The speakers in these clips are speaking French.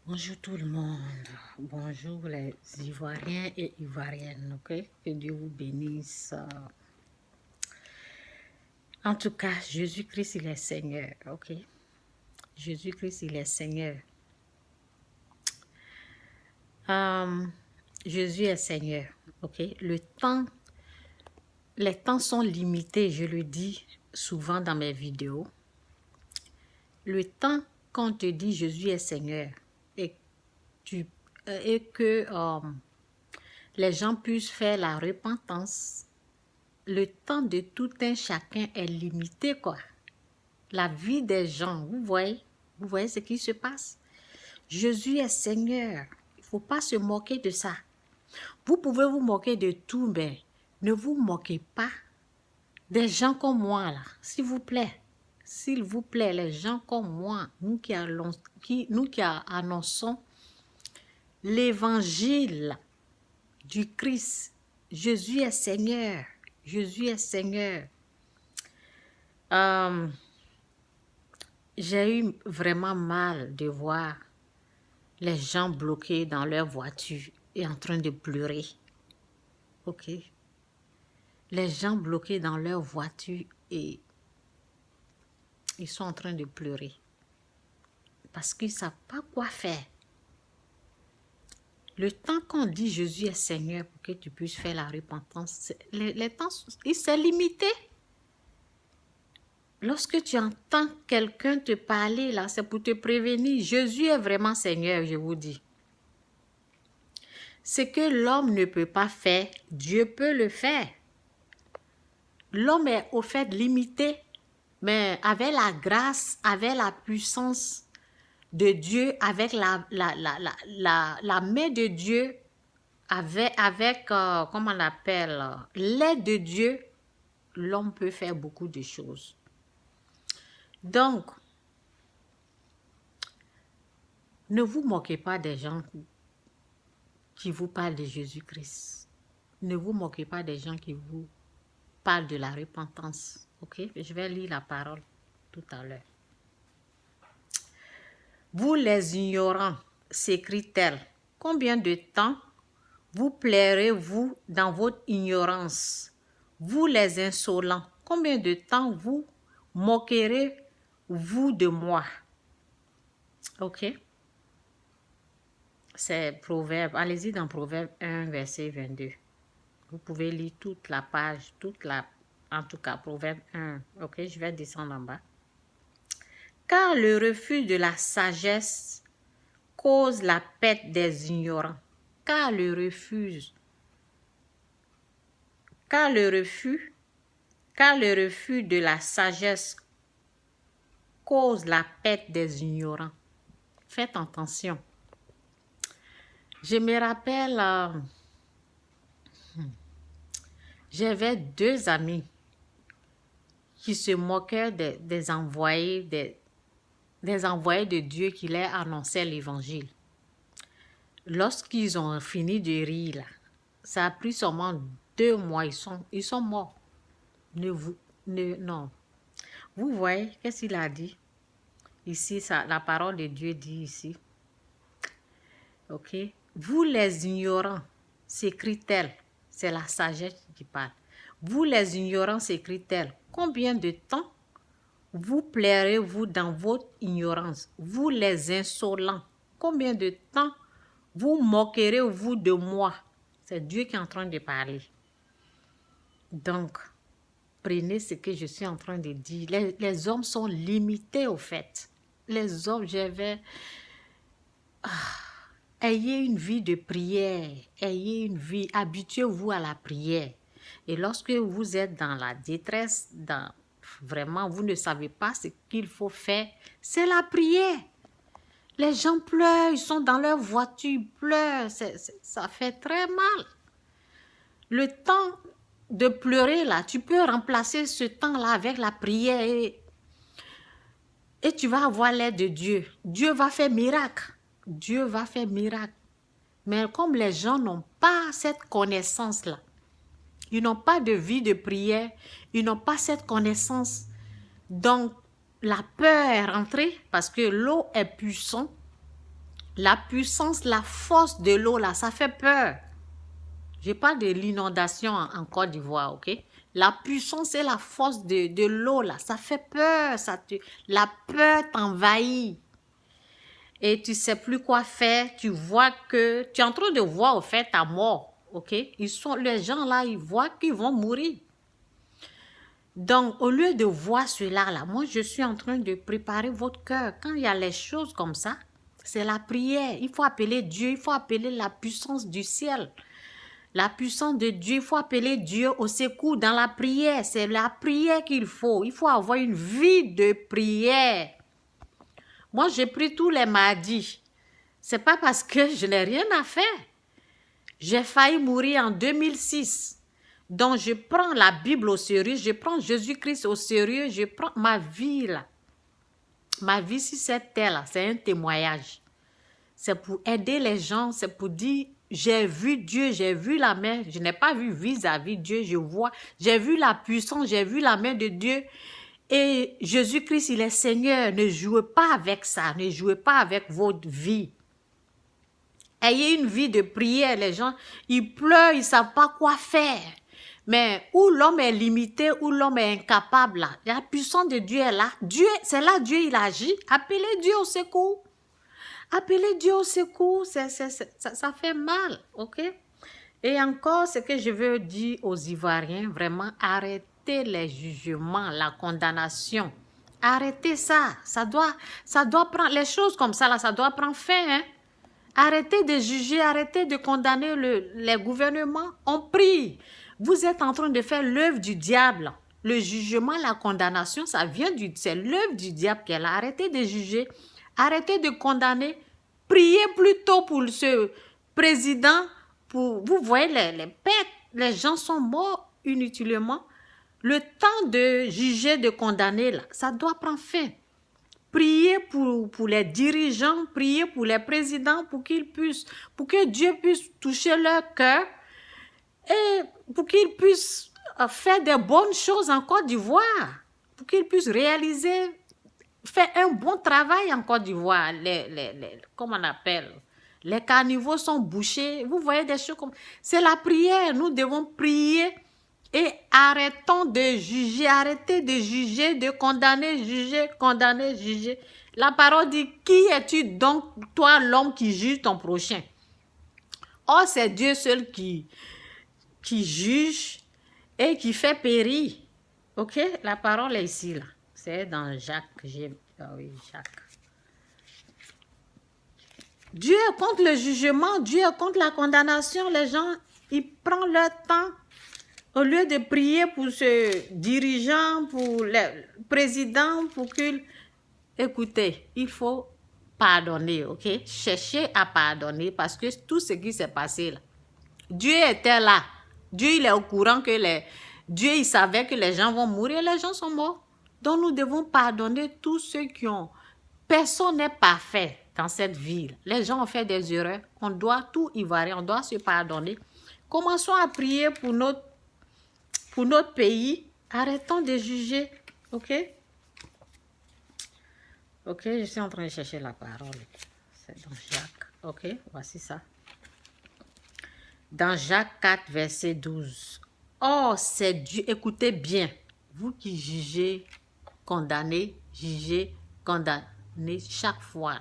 Bonjour tout le monde. Bonjour les Ivoiriens et Ivoiriennes, ok? Que Dieu vous bénisse. En tout cas, Jésus-Christ, il est Seigneur, ok? Jésus-Christ, il est Seigneur. Euh, Jésus est Seigneur, ok? Les temps sont limités, je le dis souvent dans mes vidéos. Le temps qu'on te dit Jésus est Seigneur et, et que les gens puissent faire la repentance, le temps de tout un chacun est limité, quoi. La vie des gens, vous voyez ce qui se passe. Jésus est Seigneur. Il ne faut pas se moquer de ça. Vous pouvez vous moquer de tout, mais ne vous moquez pas des gens comme moi, là. S'il vous plaît. S'il vous plaît, les gens comme moi, nous qui annonçons l'évangile du Christ. Jésus est Seigneur. Jésus est Seigneur. J'ai eu vraiment mal de voir les gens bloqués dans leur voiture et en train de pleurer. Ok? Les gens bloqués dans leur voiture et ils sont en train de pleurer. Parce qu'ils ne savent pas quoi faire. Le temps qu'on dit Jésus est Seigneur pour que tu puisses faire la repentance, les temps, il s'est limité. Lorsque tu entends quelqu'un te parler, là, c'est pour te prévenir. Jésus est vraiment Seigneur, je vous dis. Ce que l'homme ne peut pas faire, Dieu peut le faire. L'homme est au fait limité, mais avec la grâce, avec la puissance de Dieu, avec la main de Dieu, avec comment on l'appelle, l'aide de Dieu, l'homme peut faire beaucoup de choses. Donc, ne vous moquez pas des gens qui vous parlent de Jésus-Christ. Ne vous moquez pas des gens qui vous parlent de la repentance. Ok? Je vais lire la parole tout à l'heure. Vous les ignorants, s'écrie-t-elle, combien de temps vous plairez-vous dans votre ignorance? Vous les insolents, combien de temps vous moquerez-vous de moi? Ok? C'est Proverbe. Allez-y dans Proverbe 1, verset 22. Vous pouvez lire toute la page, en tout cas, Proverbe 1. Ok, je vais descendre en bas. Car le refus de la sagesse cause la perte des ignorants. Car le refus de la sagesse cause la perte des ignorants. Faites attention. Je me rappelle, j'avais 2 amis qui se moquaient des envoyés, des envoyés de Dieu qui leur annonçaient l'évangile. Lorsqu'ils ont fini de rire, là, ça a pris seulement 2 mois, ils sont morts. Non. Vous voyez, qu'est-ce qu'il a dit? Ici, la parole de Dieu dit ici. Ok? Vous les ignorants, s'écrie-t-elle. C'est la sagesse qui parle. Vous les ignorants, s'écrie-t-elle. Combien de temps vous plairez-vous dans votre ignorance? Vous les insolents, combien de temps vous moquerez-vous de moi? C'est Dieu qui est en train de parler. Donc, prenez ce que je suis en train de dire. Les hommes sont limités au fait. Les hommes, ayez une vie de prière. Ayez une vie, habituez-vous à la prière. Et lorsque vous êtes dans la détresse, vraiment, vous ne savez pas ce qu'il faut faire, c'est la prière. Les gens pleurent, ils sont dans leur voiture, ils pleurent, ça fait très mal. Le temps de pleurer, là, tu peux remplacer ce temps-là avec la prière et tu vas avoir l'aide de Dieu. Dieu va faire miracle. Dieu va faire miracle. Mais comme les gens n'ont pas cette connaissance-là, ils n'ont pas de vie de prière, ils n'ont pas cette connaissance. Donc, la peur est rentrée parce que l'eau est puissante. La puissance, la force de l'eau, là, ça fait peur. Je parle de l'inondation en Côte d'Ivoire, ok? La puissance et la force de l'eau, là, ça fait peur. La peur t'envahit. Et tu ne sais plus quoi faire. Tu vois que... Tu es en train de voir, au fait, ta mort, ok? Les gens, là, ils voient qu'ils vont mourir. Donc, au lieu de voir cela, là, moi, je suis en train de préparer votre cœur. Quand il y a les choses comme ça, c'est la prière. Il faut appeler Dieu, il faut appeler la puissance du ciel. La puissance de Dieu, il faut appeler Dieu au secours dans la prière. C'est la prière qu'il faut. Il faut avoir une vie de prière. Moi, j'ai pris tous les mardis. C'est pas parce que je n'ai rien à faire. J'ai failli mourir en 2006. Donc, je prends la Bible au sérieux, je prends Jésus-Christ au sérieux, je prends ma vie là. Ma vie sur cette terre là, c'est un témoignage. C'est pour aider les gens, c'est pour dire, j'ai vu Dieu, j'ai vu la main, je n'ai pas vu vis-à-vis Dieu, je vois, j'ai vu la puissance, j'ai vu la main de Dieu. Et Jésus-Christ, il est Seigneur, ne jouez pas avec ça, ne jouez pas avec votre vie. Ayez une vie de prière, les gens, ils pleurent, ils ne savent pas quoi faire. Mais où l'homme est limité, où l'homme est incapable, là, la puissance de Dieu est là. C'est là Dieu, il agit. Appelez Dieu au secours. Appelez Dieu au secours, ça fait mal, ok? Et encore, ce que je veux dire aux Ivoiriens, vraiment, arrêtez les jugements, la condamnation. Arrêtez ça. Ça doit prendre, les choses comme ça, là, ça doit prendre fin, hein? Arrêtez de juger, arrêtez de condamner les gouvernements. On prie. Vous êtes en train de faire l'œuvre du diable. Le jugement, la condamnation, c'est l'œuvre du diable qui est là. Arrêtez de juger, arrêtez de condamner. Priez plutôt pour ce président. Vous voyez les pertes, les gens sont morts inutilement. Le temps de juger, de condamner, là, ça doit prendre fin. Priez pour les dirigeants, priez pour les présidents pour que Dieu puisse toucher leur cœur et pour qu'ils puissent faire des bonnes choses en Côte d'Ivoire, pour qu'ils puissent faire un bon travail en Côte d'Ivoire. Comment on appelle? Les caniveaux sont bouchés. Vous voyez des choses comme... C'est la prière. Nous devons prier et arrêtons de juger. Arrêtez de juger, de condamner, juger, condamner, juger. La parole dit, qui es-tu donc, toi, l'homme qui juge ton prochain? Oh, c'est Dieu seul qui juge et qui fait périr. Ok? La parole est ici, là. C'est dans Jacques. Oui, Jacques. Dieu est contre le jugement, Dieu est contre la condamnation. Les gens, ils prennent leur temps. Au lieu de prier pour ce dirigeant, pour le président, pour qu'il... Écoutez, il faut pardonner, ok? Cherchez à pardonner parce que tout ce qui s'est passé là, Dieu était là. Dieu, il est au courant que Dieu, il savait que les gens vont mourir, les gens sont morts. Donc, nous devons pardonner tous ceux qui ont... Personne n'est parfait dans cette vie. Les gens ont fait des erreurs. On doit tout Ivoirien, on doit se pardonner. Commençons à prier pour notre pays. Arrêtons de juger, ok? Ok, je suis en train de chercher la parole. C'est dans Jacques. Ok, voici ça. Dans Jacques 4, verset 12. Oh, c'est Dieu. Écoutez bien. Vous qui jugez, condamnez chaque fois.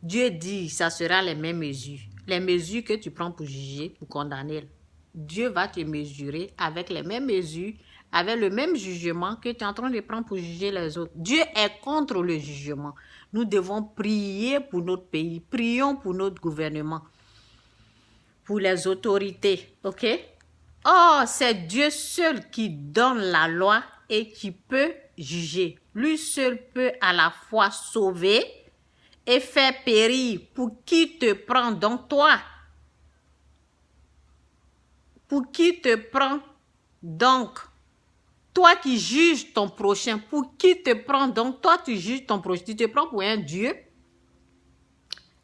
Dieu dit, ça sera les mêmes mesures. Les mesures que tu prends pour juger, pour condamner. Dieu va te mesurer avec les mêmes mesures, avec le même jugement que tu es en train de prendre pour juger les autres. Dieu est contre le jugement. Nous devons prier pour notre pays. Prions pour notre gouvernement, pour les autorités. Ok? Oh, c'est Dieu seul qui donne la loi et qui peut juger. Lui seul peut à la fois sauver et faire périr. Pour qui te prend donc toi? Pour qui te prend donc? Toi qui juges ton prochain, pour qui te prend donc? Toi, tu juges ton prochain. Tu te prends pour un Dieu?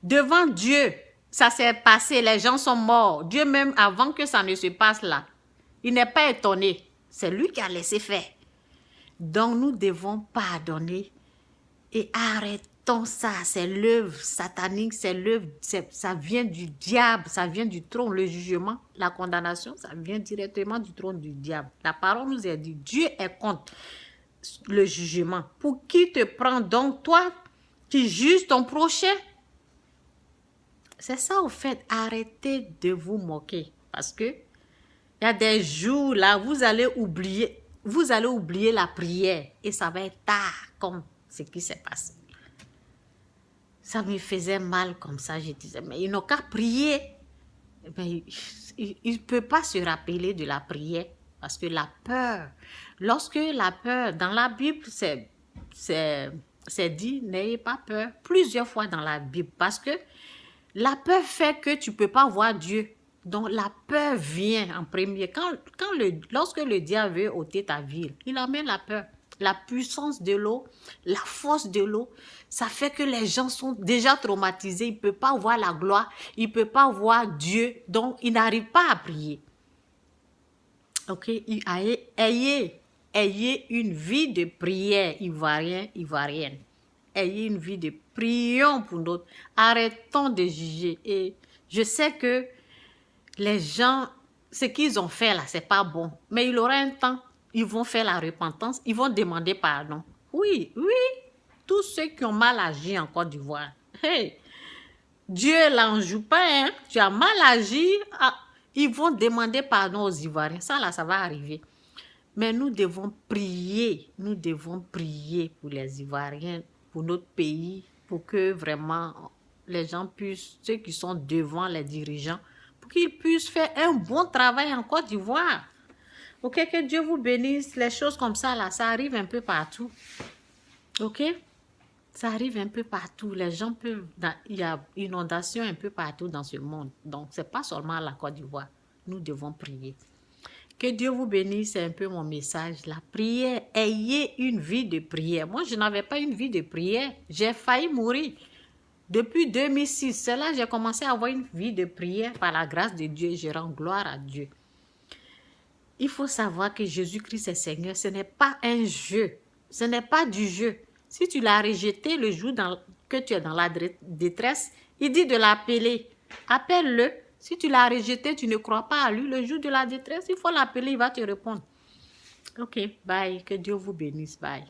Devant Dieu, ça s'est passé, les gens sont morts. Dieu même, avant que ça ne se passe là, il n'est pas étonné. C'est lui qui a laissé faire. Donc, nous devons pardonner et arrêter Donc ça, c'est l'œuvre satanique, c'est l'œuvre, ça vient du diable, ça vient du trône. Le jugement, la condamnation, ça vient directement du trône du diable. La parole nous a dit, Dieu est contre le jugement. Pour qui te prend donc toi qui juges ton prochain? C'est ça au fait, arrêtez de vous moquer. Parce que il y a des jours là, vous allez oublier la prière et ça va être tard comme ce qui s'est passé. Ça me faisait mal comme ça. Je disais, mais ils n'ont qu'à prier. Mais ils ne peuvent pas se rappeler de la prière parce que la peur, lorsque la peur, dans la Bible, c'est dit, n'ayez pas peur, plusieurs fois dans la Bible, parce que la peur fait que tu ne peux pas voir Dieu. Donc la peur vient en premier. Lorsque le diable veut ôter ta vie, il amène la peur. La puissance de l'eau, la force de l'eau, ça fait que les gens sont déjà traumatisés. Ils ne peuvent pas voir la gloire, ils ne peuvent pas voir Dieu, donc ils n'arrivent pas à prier. Ok, ayez une vie de prière, ivoirienne. Ayez une vie de prions pour d'autres. Arrêtons de juger. Et je sais que les gens, ce qu'ils ont fait là, c'est pas bon. Mais il aura un temps, ils vont faire la repentance, ils vont demander pardon. Oui, tous ceux qui ont mal agi en Côte d'Ivoire. Hey, Dieu n'en joue pas, hein. Tu as mal agi, ils vont demander pardon aux Ivoiriens. Ça là, ça va arriver. Mais nous devons prier pour les Ivoiriens, pour notre pays, pour que vraiment les gens puissent, ceux qui sont devant les dirigeants, pour qu'ils puissent faire un bon travail en Côte d'Ivoire. Ok, que Dieu vous bénisse. Les choses comme ça, là, ça arrive un peu partout. Ok? Ça arrive un peu partout. Les gens peuvent... Il y a inondation un peu partout dans ce monde. Donc, ce n'est pas seulement la Côte d'Ivoire. Nous devons prier. Que Dieu vous bénisse, c'est un peu mon message. La prière, ayez une vie de prière. Moi, je n'avais pas une vie de prière. J'ai failli mourir. Depuis 2006, c'est là que j'ai commencé à avoir une vie de prière par la grâce de Dieu. Je rends gloire à Dieu. Il faut savoir que Jésus-Christ est Seigneur. Ce n'est pas un jeu. Ce n'est pas du jeu. Si tu l'as rejeté le jour que tu es dans la détresse, il dit de l'appeler. Appelle-le. Si tu l'as rejeté, tu ne crois pas à lui, le jour de la détresse, il faut l'appeler, il va te répondre. Ok, bye. Que Dieu vous bénisse. Bye.